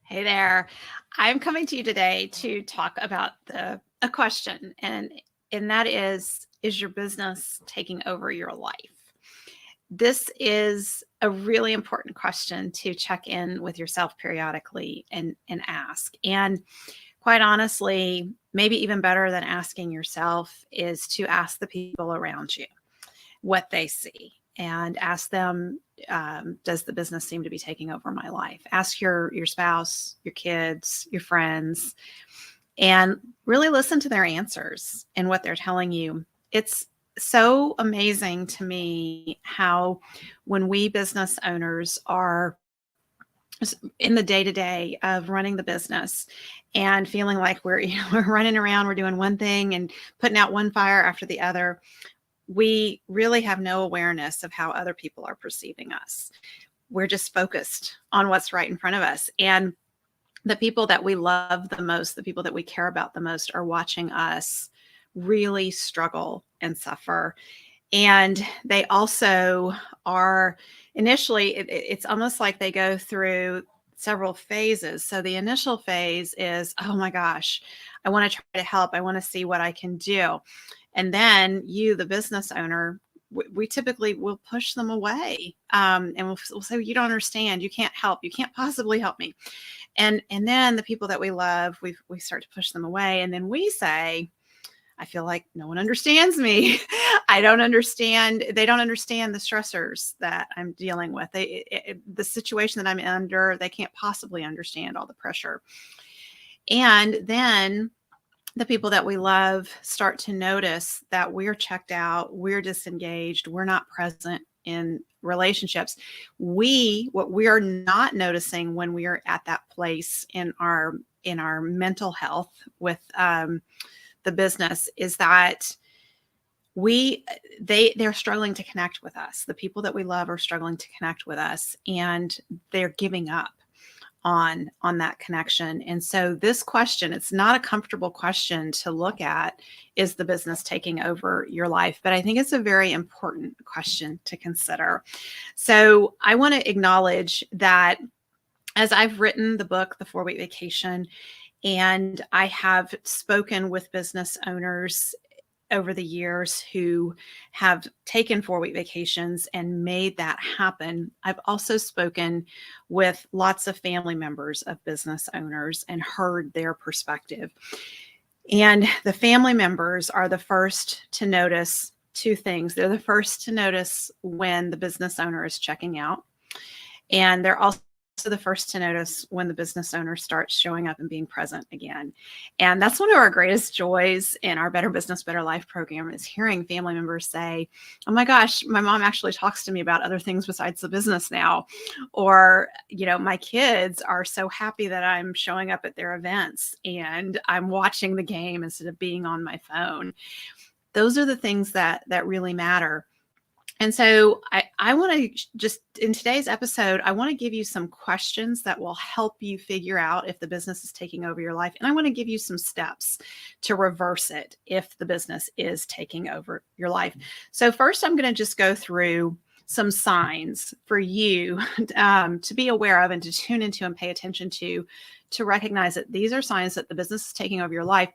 Hey there. I'm coming to you today to talk about a question, and that is your business taking over your life? This is a really important question to check in with yourself periodically and ask. And quite honestly, maybe even better than asking yourself is to ask the people around you what they see and ask them, does the business seem to be taking over my life? Ask your spouse, your kids, your friends, and really listen to their answers and what they're telling you. It's so amazing to me how when we business owners are in the day to day of running the business and feeling like we're running around, we're doing one thing and putting out one fire after the other, we really have no awareness of how other people are perceiving us. We're just focused on what's right in front of us. And the people that we love the most, the people that we care about the most, are watching us really struggle and suffer. And they also are initially, it's almost like they go through several phases. So the initial phase is, oh my gosh, I want to try to help. I want to see what I can do. And then you, the business owner, we typically will push them away, and we'll say, you don't understand, you can't help, you can't possibly help me. And then the people that we love, we start to push them away, and then we say, I feel like no one understands me. I don't understand. They don't understand the stressors that I'm dealing with. The situation that I'm under, they can't possibly understand all the pressure. And then the people that we love start to notice that we're checked out, we're disengaged, we're not present in relationships. What we are not noticing when we are at that place in our mental health with the business is that they're struggling to connect with us. The people that we love are struggling to connect with us, and they're giving up on that connection. And so this question, it's not a comfortable question to look at, is the business taking over your life? But I think it's a very important question to consider. So I want to acknowledge that as I've written the book, The 4-Week Vacation, and I have spoken with business owners over the years who have taken 4-week vacations and made that happen. I've also spoken with lots of family members of business owners and heard their perspective. And the family members are the first to notice two things. They're the first to notice when the business owner is checking out, and they're also the first to notice when the business owner starts showing up and being present again. And that's one of our greatest joys in our Better Business, Better Life program, is hearing family members say, oh my gosh, my mom actually talks to me about other things besides the business now. Or, my kids are so happy that I'm showing up at their events and I'm watching the game instead of being on my phone. Those are the things that really matter. And so I want to just, in today's episode, I want to give you some questions that will help you figure out if the business is taking over your life. And I want to give you some steps to reverse it if the business is taking over your life. So first, I'm going to just go through some signs for you to be aware of and to tune into and pay attention to recognize that these are signs that the business is taking over your life.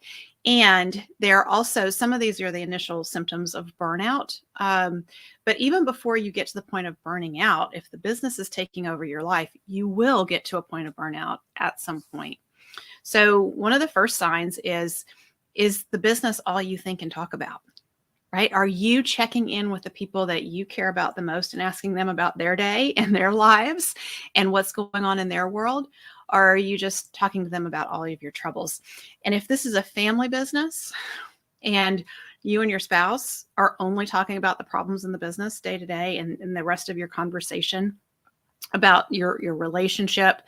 And there are also, some of these are the initial symptoms of burnout. But even before you get to the point of burning out, if the business is taking over your life, you will get to a point of burnout at some point. So one of the first signs is the business all you think and talk about? Right? Are you checking in with the people that you care about the most and asking them about their day and their lives and what's going on in their world? Or are you just talking to them about all of your troubles? And if this is a family business and you and your spouse are only talking about the problems in the business day to day, and the rest of your conversation about your relationship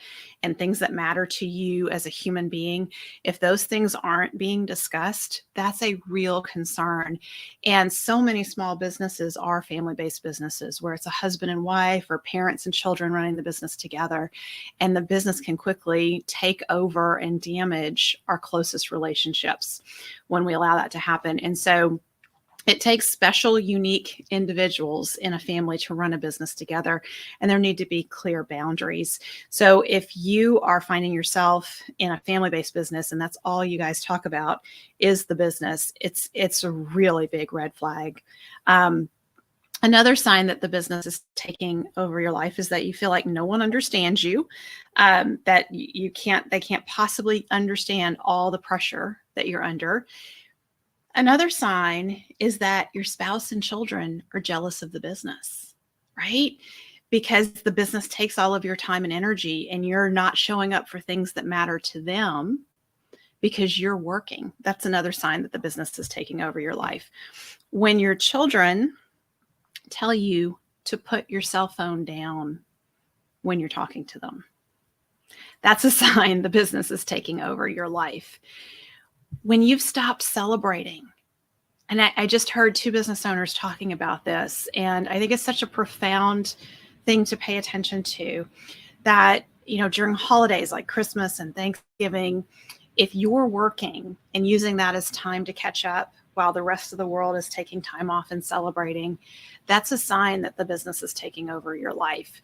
and things that matter to you as a human being, if those things aren't being discussed, that's a real concern. And so many small businesses are family-based businesses where it's a husband and wife or parents and children running the business together. And the business can quickly take over and damage our closest relationships when we allow that to happen. And so It takes special, unique individuals in a family to run a business together, and there need to be clear boundaries. So if you are finding yourself in a family-based business and that's all you guys talk about is the business, it's a really big red flag. Another sign that the business is taking over your life is that you feel like no one understands you, that they can't possibly understand all the pressure that you're under. Another sign is that your spouse and children are jealous of the business, right? Because the business takes all of your time and energy and you're not showing up for things that matter to them because you're working. That's another sign that the business is taking over your life. When your children tell you to put your cell phone down when you're talking to them, that's a sign the business is taking over your life. When you've stopped celebrating, and I just heard two business owners talking about this, and I think it's such a profound thing to pay attention to, that, during holidays like Christmas and Thanksgiving, if you're working and using that as time to catch up while the rest of the world is taking time off and celebrating, that's a sign that the business is taking over your life.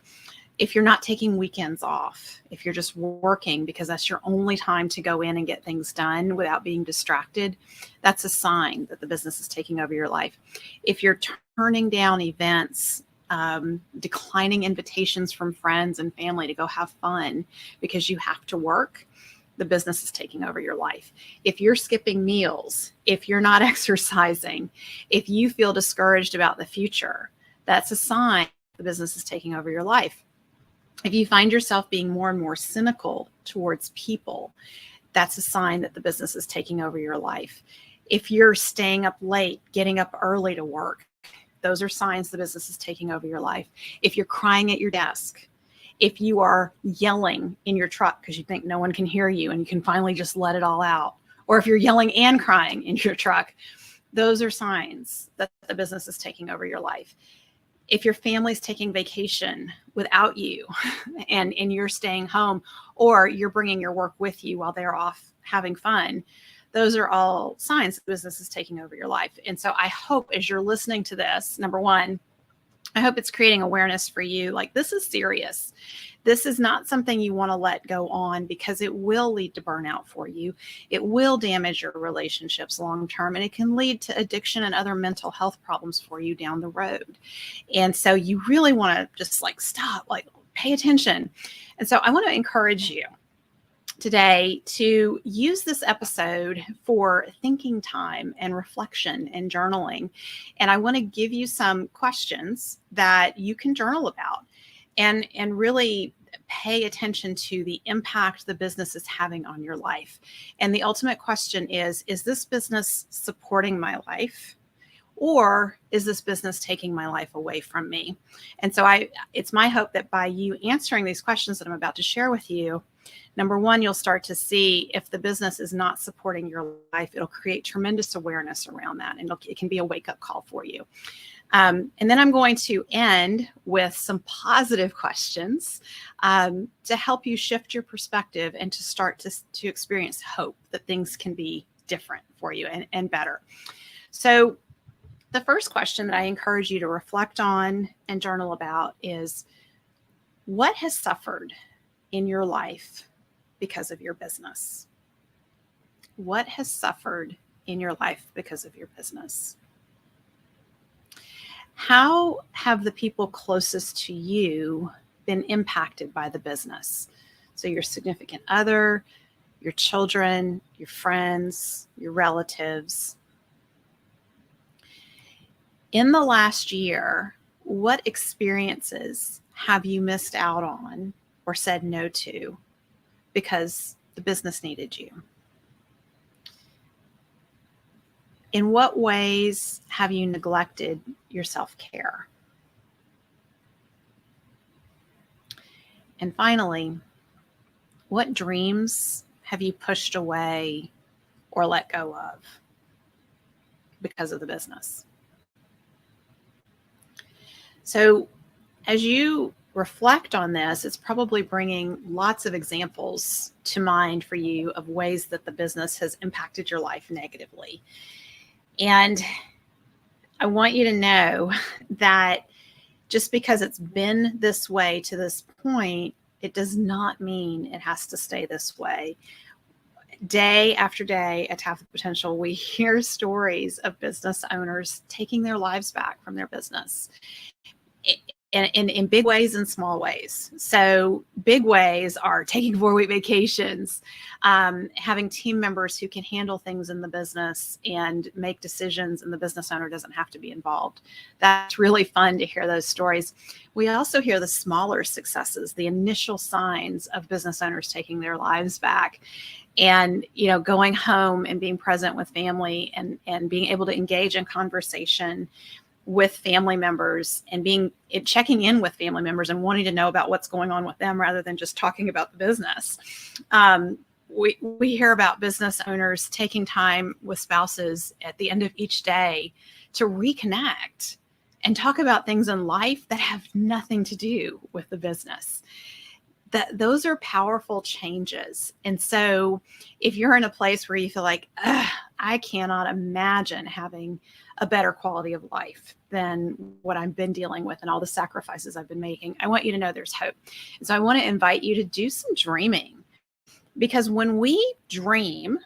If you're not taking weekends off, if you're just working because that's your only time to go in and get things done without being distracted, that's a sign that the business is taking over your life. If you're turning down events, declining invitations from friends and family to go have fun because you have to work, the business is taking over your life. If you're skipping meals, if you're not exercising, if you feel discouraged about the future, that's a sign the business is taking over your life. If you find yourself being more and more cynical towards people, that's a sign that the business is taking over your life. If you're staying up late, getting up early to work, those are signs the business is taking over your life. If you're crying at your desk, if you are yelling in your truck because you think no one can hear you and you can finally just let it all out, or if you're yelling and crying in your truck, those are signs that the business is taking over your life. If your family's taking vacation without you and you're staying home, or you're bringing your work with you while they're off having fun, those are all signs that business is taking over your life. And so I hope as you're listening to this, number one, I hope it's creating awareness for you. Like, this is serious. This is not something you want to let go on because it will lead to burnout for you. It will damage your relationships long term, and it can lead to addiction and other mental health problems for you down the road. And so you really want to just stop, pay attention. And so I want to encourage you today to use this episode for thinking time and reflection and journaling. And I want to give you some questions that you can journal about and really pay attention to the impact the business is having on your life. And the ultimate question is this business supporting my life? Or is this business taking my life away from me? And so it's my hope that by you answering these questions that I'm about to share with you, number one, you'll start to see if the business is not supporting your life. It'll create tremendous awareness around that, and it can be a wake-up call for you. And then I'm going to end with some positive questions to help you shift your perspective and to start to experience hope that things can be different for you and better. So the first question that I encourage you to reflect on and journal about is, what has suffered in your life because of your business? What has suffered in your life because of your business? How have the people closest to you been impacted by the business? So your significant other, your children, your friends, your relatives. In the last year, what experiences have you missed out on or said no to because the business needed you? In what ways have you neglected your self-care? And finally, what dreams have you pushed away or let go of because of the business? So as you reflect on this, it's probably bringing lots of examples to mind for you of ways that the business has impacted your life negatively. And I want you to know that just because it's been this way to this point, it does not mean it has to stay this way. Day after day at Tap the Potential, we hear stories of business owners taking their lives back from their business in big ways and small ways. So big ways are taking 4-week vacations, having team members who can handle things in the business and make decisions, and the business owner doesn't have to be involved. That's really fun to hear those stories. We also hear the smaller successes, the initial signs of business owners taking their lives back. And, going home and being present with family and being able to engage in conversation with family members and checking in with family members and wanting to know about what's going on with them rather than just talking about the business. We hear about business owners taking time with spouses at the end of each day to reconnect and talk about things in life that have nothing to do with the business. Those are powerful changes. And so if you're in a place where you feel like, I cannot imagine having a better quality of life than what I've been dealing with and all the sacrifices I've been making, I want you to know there's hope. And so I want to invite you to do some dreaming, because when we dream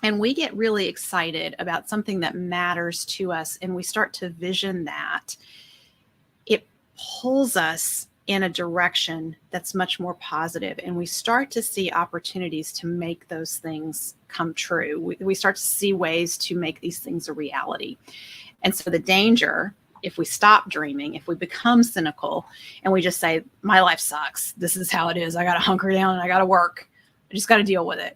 and we get really excited about something that matters to us and we start to vision that, it pulls us in a direction that's much more positive, and we start to see opportunities to make those things come true. We start to see ways to make these things a reality. And so the danger, if we stop dreaming, if we become cynical and we just say, my life sucks, this is how it is, I got to hunker down and I got to work, I just got to deal with it.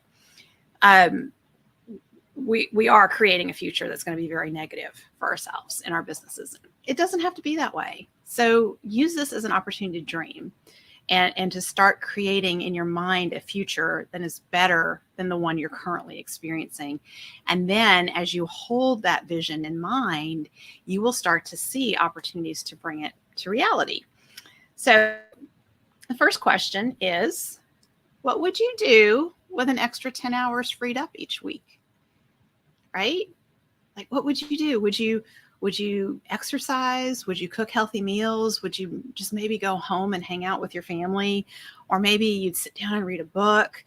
We are creating a future that's going to be very negative for ourselves and our businesses. It doesn't have to be that way. So use this as an opportunity to dream and to start creating in your mind a future that is better than the one you're currently experiencing. And then as you hold that vision in mind, you will start to see opportunities to bring it to reality. So the first question is, what would you do with an extra 10 hours freed up each week? Right? Like, what would you do? Would you exercise? Would you cook healthy meals? Would you just maybe go home and hang out with your family? Or maybe you'd sit down and read a book.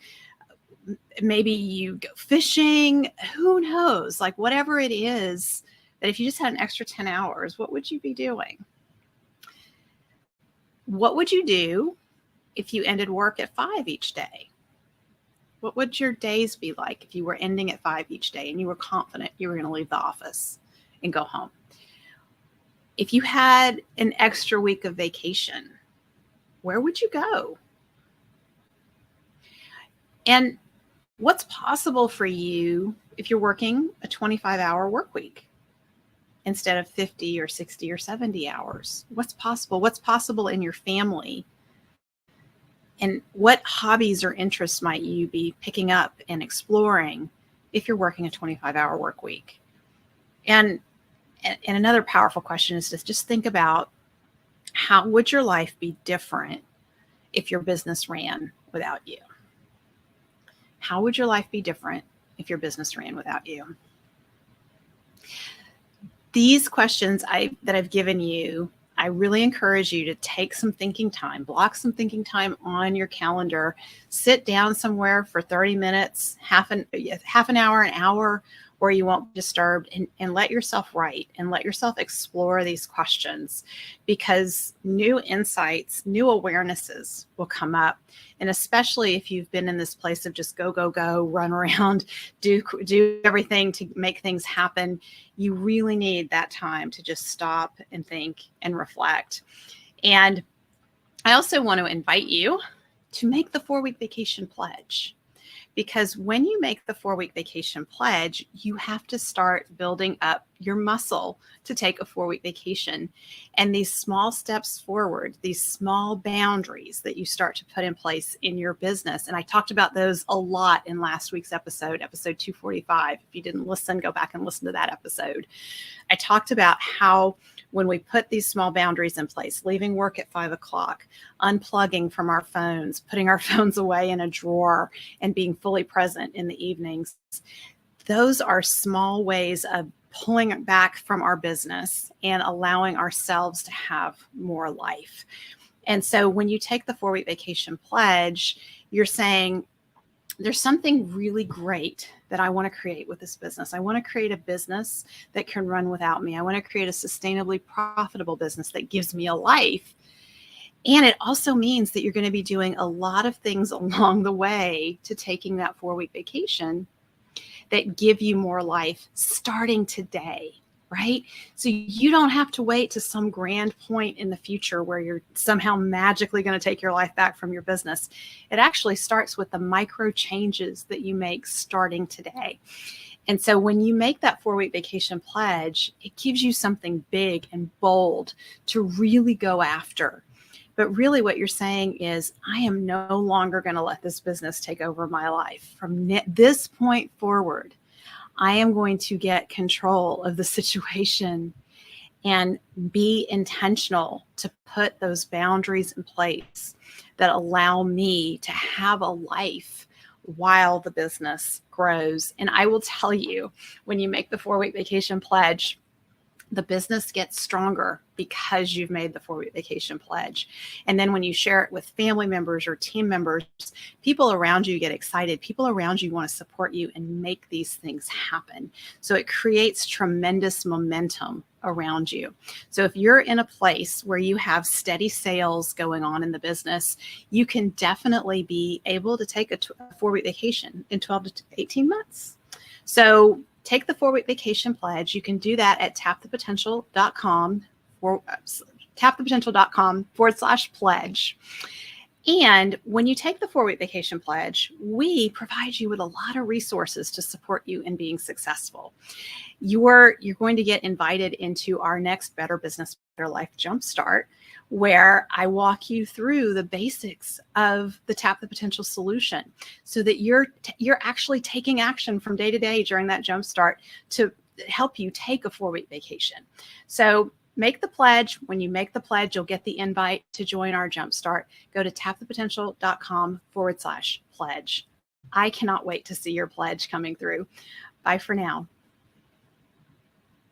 Maybe you go fishing. Who knows? Like, whatever it is, that if you just had an extra 10 hours, what would you be doing? What would you do if you ended work at 5 each day? What would your days be like if you were ending at 5 each day and you were confident you were going to leave the office and go home? If you had an extra week of vacation, where would you go? And what's possible for you if you're working a 25-hour work week instead of 50 or 60 or 70 hours? What's possible? What's possible in your family? And what hobbies or interests might you be picking up and exploring if you're working a 25-hour work week? And another powerful question is to just think about, how would your life be different if your business ran without you? How would your life be different if your business ran without you? These questions that I've given you, I really encourage you to take some thinking time, block some thinking time on your calendar, sit down somewhere for 30 minutes, half an hour, an hour, where you won't be disturbed, and let yourself write and let yourself explore these questions, because new insights, new awarenesses will come up. And especially if you've been in this place of just go, go, go, run around, do everything to make things happen, you really need that time to just stop and think and reflect. And I also want to invite you to make the 4-week vacation pledge. Because when you make the 4-week vacation pledge, you have to start building up your muscle to take a 4-week vacation. And these small steps forward, these small boundaries that you start to put in place in your business. And I talked about those a lot in last week's episode 245. If you didn't listen, go back and listen to that episode. I talked about how when we put these small boundaries in place, leaving work at 5 o'clock, unplugging from our phones, putting our phones away in a drawer, and being fully present in the evenings, those are small ways of pulling back from our business and allowing ourselves to have more life. And so when you take the 4-week vacation pledge, you're saying, there's something really great that I want to create with this business. I want to create a business that can run without me. I want to create a sustainably profitable business that gives me a life. And it also means that you're going to be doing a lot of things along the way to taking that 4-week vacation that give you more life starting today, right? So you don't have to wait to some grand point in the future where you're somehow magically going to take your life back from your business. It actually starts with the micro changes that you make starting today. And so when you make that 4-week vacation pledge, it gives you something big and bold to really go after. But really what you're saying is, I am no longer going to let this business take over my life. From this point forward, I am going to get control of the situation and be intentional to put those boundaries in place that allow me to have a life while the business grows. And I will tell you, when you make the 4-week vacation pledge, the business gets stronger because you've made the 4-week vacation pledge. And then when you share it with family members or team members, people around you get excited. People around you want to support you and make these things happen. So it creates tremendous momentum around you. So if you're in a place where you have steady sales going on in the business, you can definitely be able to take a 4-week vacation in 12 to 18 months. So take the 4-week vacation pledge. You can do that at tapthepotential.com/pledge. And when you take the 4-week vacation pledge, we provide you with a lot of resources to support you in being successful. You're going to get invited into our next Better Business, Better Life Jumpstart, where I walk you through the basics of the Tap the Potential solution so that you're actually taking action from day to day during that jumpstart to help you take a 4-week vacation. So make the pledge. When you make the pledge, you'll get the invite to join our jumpstart. Go to tapthepotential.com/pledge. I cannot wait to see your pledge coming through. Bye for now.